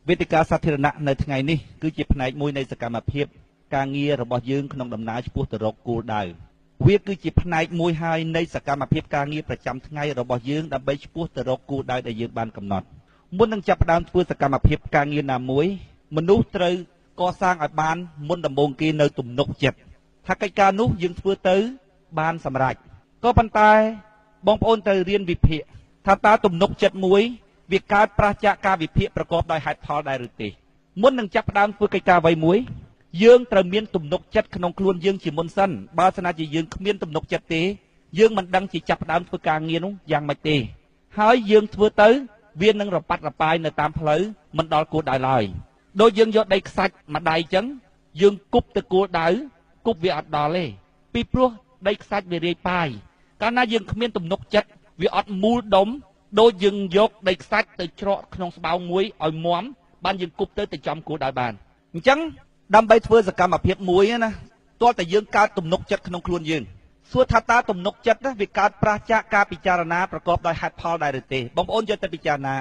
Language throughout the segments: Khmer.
វេទិកាសាធារណៈនៅថ្ងៃនេះគឺជាផ្នែកមួយនៃសកម្មភាពការងាររបស់យើងក្នុងដំណើរឆ្ពោះទៅរកគោលដៅវាគឺជាផ្នែកមួយហើយនៃសកម្មភាពការងារប្រចាំថ្ងៃរបស់យើងដើម្បីឆ្ពោះទៅរកគោលដៅដែលយើងបានកំណត់មុននឹងចាប់ផ្ដើមធ្វើសកម្មភាពការងារណាមួយមនុស្សត្រូវកសាងឲ្យបានមុនដំបូងគេនៅទំនុកចិត្តថាកិច្ចការនោះយើងធ្វើទៅបានសម្រេចក៏ប៉ុន្តែបងប្អូនត្រូវរៀនវិភាគថាតើទំនុកចិត្តមួយវាកើតប្រឆាចការវិភាគប្រកបដោយហេតុផលដែរឬទេមុននឹងចាប់ផ្ដើមធ្វើកិច្ចការអ្វីមួយយើងត្រូវមានទំនុកចិត្តក្នុងខ្លួនយើងជាមុនសិនបើស្នាជាយើងគ្មានទំនុកចិត្តទេយើងមិនដឹងជាចាប់ផ្ដើមធ្វើការងារនោះយ៉ាងម៉េចទេហើយយើងធ្វើទៅវានឹងរប៉ាត់រប៉ាយនៅតាមផ្លូវមិនដល់គោលដៅឡើយដូចយើងយកដីខ្សាច់មួយដៃចឹងយើងគប់ទៅគោលដៅគប់វាអត់ដល់ទេពីព្រោះដីខ្សាច់វារាយប៉ាយកាលណាយើងគ្មានទំនុកចិត្តវាអត់មូលដុំដូចយើងយកដីខ្សាច់ទៅច្រកក្នុងស្បោងមួយឲ្យមាំបានយើងគប់ទៅចំគោលដៅបានអញ្ចឹងដើម្បីធ្វើសកម្មភាពមួយណាទាល់តែយើងកើតទំនុកចិត្តក្នុងខ្លួនយើងសួរថាតើទំនុកចិត្តវាកើតប្រឆាចការពិចារណាប្រកបដោយហេតុផលដែរឬទេបងប្អូនយកទៅពិចារណា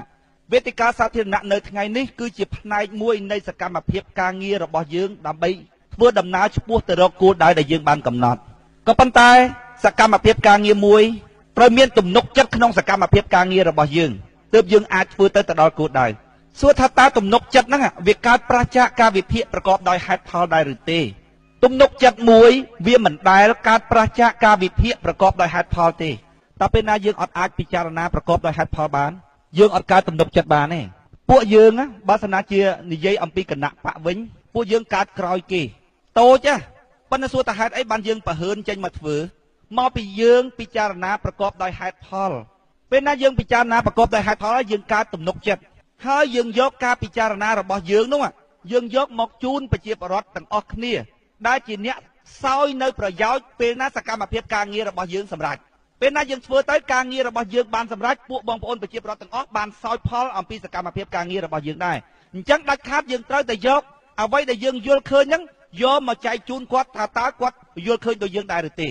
វេទិកាសាធារណៈនៅថ្ងៃនេះគឺជាផ្នែកមួយនៃសកម្មភាពការងាររបស់យើងដើម្បីធ្វើដំណើរឆ្ពោះទៅរកគោលដៅដែលយើងបានកំណត់ក៏ប៉ុន្តែសកម្មភាពការងារមួយត្រូវមានទំនុកចិត្តក្នុងសកម្មភាពការងាររបស់យើងទើបយើងអាចធ្វើទៅដល់គោលដៅសួរថាតើទំនុកចិត្តហ្នឹងវាកើតប្រឆាចការវិភាគប្រកបដោយហេតុផលដែរឬទេទំនុកចិត្តមួយវាមិនដែលកើតប្រឆាចការវិភាគប្រកបដោយហេតុផលទេតែពេលណាយើងអត់អាចពិចារណាប្រកបដោយហេតុផលបានយើងអត់កើតទំនុកចិត្តបានទេពួកយើងបើសិនណាជានិយាយអំពីគណៈបកវិញពួកយើងកើតក្រោយគេតូចប៉ុន្តែសួរថាហេតុអីបានយើងប្រហើនចេញមកធ្វើមកពីយើងពិចារណាប្រកបដោយហេតុផលពេលណាយើងពិចារណាប្រកបដោយហេតុផលហើយយើងកើតទំនុកចិត្តហើយយើងយកការពិចារណារបស់យើងនោះយើងយកមកជូនប្រជាពលរដ្ឋទាំងអស់គ្នាដែលជាអ្នកសោយនៅប្រយោជន៍ពេលណាសកម្មភាពការងាររបស់យើងសម្រេចពេលណាយើងធ្វើទៅការងាររបស់យើងបានសម្រេចពួកបងប្អូនប្រជាពលរដ្ឋទាំងអស់បានសោយផលអំពីសកម្មភាពការងាររបស់យើងដែរអញ្ចឹងដាច់ខាតយើងត្រូវតែយកអ្វីដែលយើងយល់ឃើញហ្នឹងយកមកចែកជូនគាត់ថាតើគាត់យល់ឃើញដូចយើងដែរឬទេ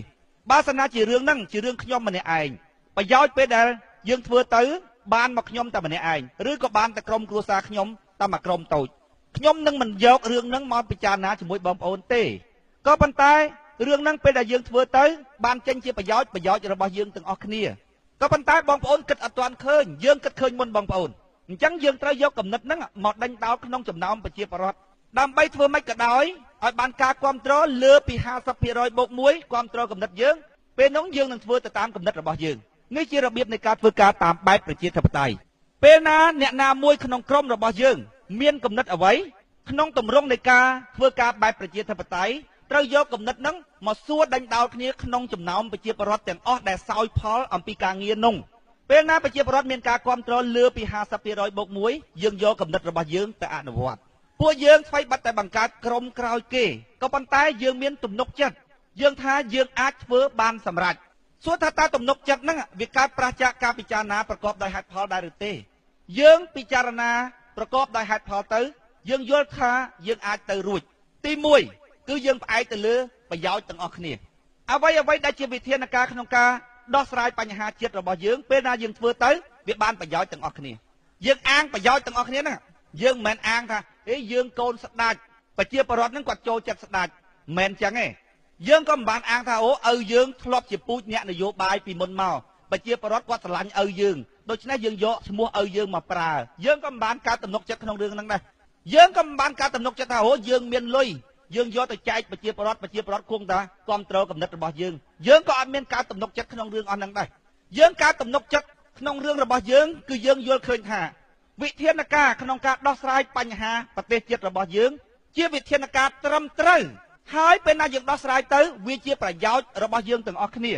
បើសិនណាជារឿងហ្នឹងជារឿងខ្ញុំម្នាក់ឯងប្រយោជន៍ពេលដែលយើងធ្វើទៅបានមកខ្ញុំតែម្នាក់ឯងឬក៏បានតែក្រុមគ្រួសារខ្ញុំតែមួយក្រុមតូចខ្ញុំនឹងមិនយករឿងហ្នឹងមកពិចារណាជាមួយបងប្អូនទេក៏ប៉ុន្តែរឿងហ្នឹងពេលដែលយើងធ្វើទៅបានចេញជាប្រយោជន៍របស់យើងទាំងអស់គ្នាក៏ប៉ុន្តែបងប្អូនគិតអត់ទាន់ឃើញយើងគិតឃើញមុនបងប្អូនអញ្ចឹងយើងត្រូវយកគំនិតហ្នឹងមកដេញដោលក្នុងចំណោមប្រជាពលរដ្ឋដើម្បីធ្វើម៉េចក៏ដោយឲ្យបានការគ្រប់គ្រងលើពី 50% បូក1គ្រប់គ្រងគំនិតយើងពេលនោះយើងនឹងធ្វើទៅតាមគំនិតរបស់យើងនេះជារបៀបនៃការធ្វើការតាមបែបប្រជាធិបតេយ្យពេលណាអ្នកណាមួយក្នុងក្រុមរបស់យើងមានគំនិតអ្វីក្នុងទម្រង់នៃការធ្វើការបែបប្រជាធិបតេយ្យត្រូវយកគំនិតហ្នឹងមកសួរដេញដោលគ្នាក្នុងចំណោមប្រជាពលរដ្ឋទាំងអស់ដែលសោយផលអំពីការងារនោះពេលណាប្រជាពលរដ្ឋមានការគ្រប់គ្រងលើពី 50% បូក1យើងយកគំនិតរបស់យើងទៅអនុវត្តពួកយើងស្វ័យបាត់តែបង្កើតក្រុមក្រោយគេក៏ប៉ុន្តែយើងមានទំនុកចិត្តយើងថាយើងអាចធ្វើបានសម្រេចសួរថាតើទំនុកចិត្តហ្នឹងវាកើតប្រឆាចការពិចារណាប្រកបដោយហេតុផលដែរឬទេយើងពិចារណាប្រកបដោយហេតុផលទៅយើងយល់ថាយើងអាចទៅរួចទី1គឺយើងផ្អែកទៅលើប្រយោជន៍ទាំងអស់គ្នាអ្វីដែលជាវិធានការក្នុងការដោះស្រាយបញ្ហាជាតិរបស់យើងពេលណាយើងធ្វើទៅវាបានប្រយោជន៍ទាំងអស់គ្នាយើងអាងប្រយោជន៍ទាំងអស់គ្នាហ្នឹងយើងមិនមែនអាងថាយើងកូនស្ដាច់ប្រជាពលរដ្ឋហ្នឹងគាត់ចូលចិត្តស្ដាច់មិនមែនចឹងទេយើងក៏មិនបានអាងថាឪយើងធ្លាប់ជាពូជអ្នកនយោបាយពីមុនមកប្រជាពលរដ្ឋគាត់ស្រឡាញ់ឪយើងដូច្នេះយើងយកឈ្មោះឪយើងមកប្រើយើងក៏មិនបានកើតទំនុកចិត្តក្នុងរឿងហ្នឹងដែរយើងក៏មិនបានកើតទំនុកចិត្តថាយើងមានលុយយើងយកទៅចែកប្រជាពលរដ្ឋគង់តែគ្រប់គ្រងគំនិតរបស់យើងក៏អត់មានកើតទំនុកចិត្តក្នុងរឿងអស់ហ្នឹងដែរយើងកើតទំនុកចិត្តក្នុងរឿងរបស់យើងគឺយើងយល់ឃើញថាវិធានការក្នុងការដោះស្រាយបញ្ហាប្រទេសជាតិរបស់យើងជាវិធានការត្រឹមត្រូវហើយពេលណាយើងដោះស្រាយទៅវាជាប្រយោជន៍របស់យើងទាំងអស់គ្នា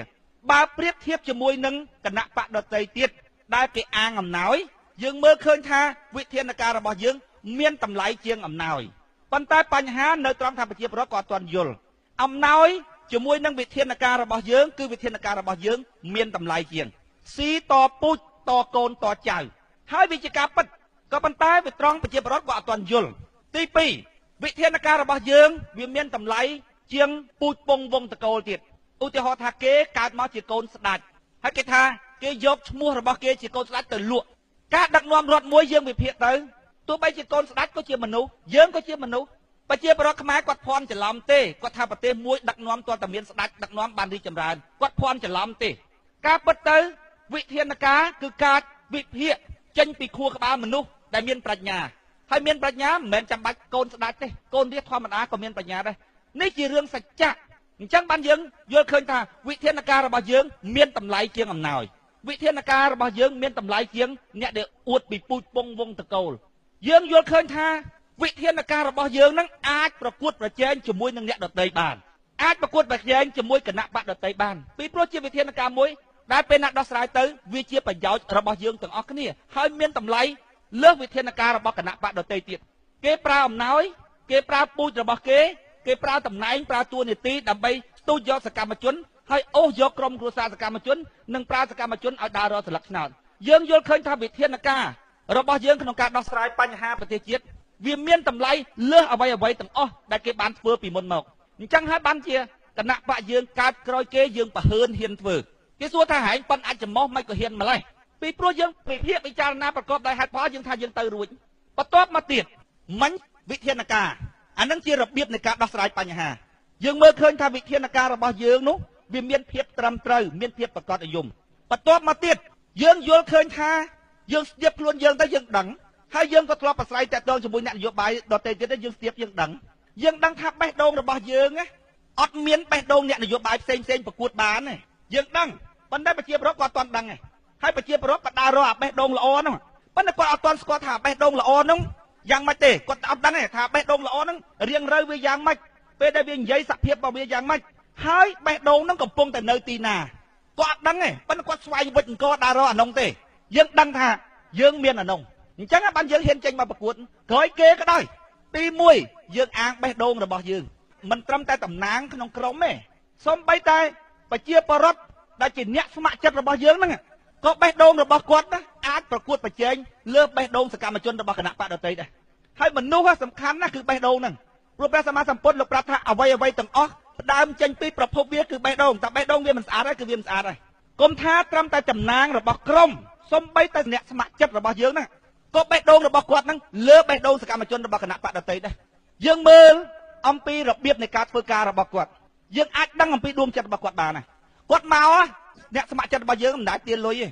បើប្រៀបធៀបជាមួយនឹងគណៈបកដតីទៀតដែលគេអាងអំណោយយើងមើលឃើញថាវិធានការរបស់យើងមានតម្លៃជាងអំណោយប៉ុន្តែបញ្ហានៅត្រង់ថាប្រជាពលរដ្ឋក៏អត់ទាន់យល់អំណោយជាមួយនឹងវិធានការរបស់យើងគឺវិធានការរបស់យើងមានតម្លៃជាងស៊ីតពូជតកូនតចៅហើយវាជាការពិតក៏ប៉ុន្តែវាត្រង់ប្រជាពលរដ្ឋក៏អត់ទាន់យល់ទី2វិធានការរបស់យើងវាមានតម្លៃជាងពូជពងវងតកូលទៀតឧទាហរណ៍ថាគេកើតមកជាកូនស្ដេចហើយគេថាគេយកឈ្មោះរបស់គេជាកូនស្ដេចទៅលក់ការដឹកនាំរដ្ឋមួយយើងវិភាគទៅ ទោះបីជាកូនស្ដេចក៏ជាមនុស្សយើងក៏ជាមនុស្សប្រជាប្រដ្ឋខ្មែរគាត់ភ័ន្តច្រឡំទេគាត់ថាប្រទេសមួយដឹកនាំទាល់តែមានស្ដេចដឹកនាំបានរីកចម្រើនគាត់ភ័ន្តច្រឡំទេការពិតទៅវិធានការគឺការវិភាគចេញពីខួរក្បាលមនុស្សដែលមានប្រាជ្ញាហើយមានប្រាជ្ញាមិនមែនចាំបាច់កូនស្ដេចទេកូនរាជធម្មតាក៏មានប្រាជ្ញាដែរនេះជារឿងសច្ចៈអញ្ចឹងបានយើងយល់ឃើញថាវិធានការរបស់យើងមានតម្លៃជាងអំណោយវិធានការរបស់យើងមានតម្លៃជាងអ្នកដែលអួតពីពូជពងវងតកូលយើងយល់ឃើញថាវិធានការរបស់យើងនឹងអាចប្រកួតប្រជែងជាមួយនឹងអ្នកដទៃបានអាចប្រកួតប្រជែងជាមួយគណៈបកដទៃបានពីព្រោះជាវិធានការមួយដែលពេលណាដោះស្រាយទៅវាជាប្រយោជន៍របស់យើងទាំងអស់គ្នាហើយមានតម្លៃលើសវិធានការរបស់គណៈបកដទៃទៀតគេប្រើអំណោយគេប្រើពូជរបស់គេប្រើតំណែងប្រើតួនាទីដើម្បីស្ទូចយកសកម្មជនហើយអូសយកក្រុមគ្រួសារសកម្មជននិងប្រើសកម្មជនឲ្យដើររកស្លឹកឆ្នោតយើងយល់ឃើញថាវិធានការរបស់យើងក្នុងការដោះស្រាយបញ្ហាប្រទេសជាតិវាមានតម្លៃលើសអ្វីទាំងអស់ដែលគេបានធ្វើពីមុនមកអញ្ចឹងហើយបានជាគណៈបកយើងកើតក្រោយគេយើងប្រហើនហ៊ានធ្វើគេសួរថាហែងប៉ុនអាចចំោះមិនក៏ហ៊ានម្លេះពីព្រោះយើងវិភាគពិចារណាប្រកបដោយហេតុផលយើងថាយើងទៅរួចបន្ទាប់មកទៀតមិញវិធានការអានឹងជារបៀបនៃការដោះស្រាយបញ្ហាយើងមើលឃើញថាវិធានការរបស់យើងនោះវាមានភាពត្រឹមត្រូវមានភាពប្រកបនិយមបន្ទាប់មកទៀតយើងយល់ឃើញថាយើងស្ទាបខ្លួនយើងទៅយើងដឹងហើយយើងក៏ធ្លាប់ប្រស្រ័យតាក់ទងជាមួយអ្នកនយោបាយដទៃទៀតយើងស្ទាបយើងដឹងថាបេះដូងរបស់យើងអត់មានបេះដូងអ្នកនយោបាយផ្សេងប្រកួតបានទេយើងដឹងប៉ុន្តែប្រជាប្រដ្ឋគាត់អត់ទាន់ដឹងទេហើយប្រជាប្រដ្ឋក៏ដើររកអាបេះដូងល្អហ្នឹងប៉ុន្តែគាត់អត់ទាន់ស្គាល់ថាបេះដូងល្អហ្នឹងយ៉ាងម៉េចទេគាត់អត់ដឹងទេថាបេះដូងល្អហ្នឹងរៀងរើវាយ៉ាងម៉េចពេលដែលវានិយាយសភាពរបស់វាយ៉ាងម៉េចហើយបេះដូងហ្នឹងកំពុងតែនៅទីណាគាត់អត់ដឹងទេប៉ុន្តែគាត់ស្វែងវិចអង្គដើររកអានោះទេយើងដឹងថាយើងមានអានោះអញ្ចឹងបានយើងហ៊ានចេញមកប្រកួតក្រោយគេក៏ដោយទី1យើងអាងបេះដូងរបស់យើងមិនត្រឹមតែតំណាងក្នុងក្រុមទេសូម្បីតែប្រជាពលរដ្ឋដែលជាអ្នកស្ម័គ្រចិត្តរបស់យើងហ្នឹងក៏បេះដូងរបស់គាត់អាចប្រកួតប្រជែងលើបេះដូងសកម្មជនរបស់គណៈបកដទៃដែរហើយមនុស្សសំខាន់ណាស់គឺបេះដូងហ្នឹងព្រោះព្រះសម្មាសម្ពុទ្ធលោកប្រាប់ថាអ្វីទាំងអស់ផ្ដើមចេញពីប្រភពវាគឺបេះដូងតែបេះដូងវាមិនស្អាតហើយគឺវាមិនស្អាតហើយកុំថាត្រឹមតែតំណាងរបស់ក្រុមសូម្បីតែអ្នកស្ម័គ្រចិត្តរបស់យើងហ្នឹងក៏បេះដូងរបស់គាត់ហ្នឹងលើបេះដូងសកម្មជនរបស់គណៈបកដទៃដែរយើងមើលអំពីរបៀបនៃការធ្វើការរបស់គាត់យើងអាចដឹងអំពីដួងចិត្តរបស់គាត់បានណាគាត់មកអ្នកស្ម័គ្រចិត្តរបស់យើងមិនដែលទាលុយទេ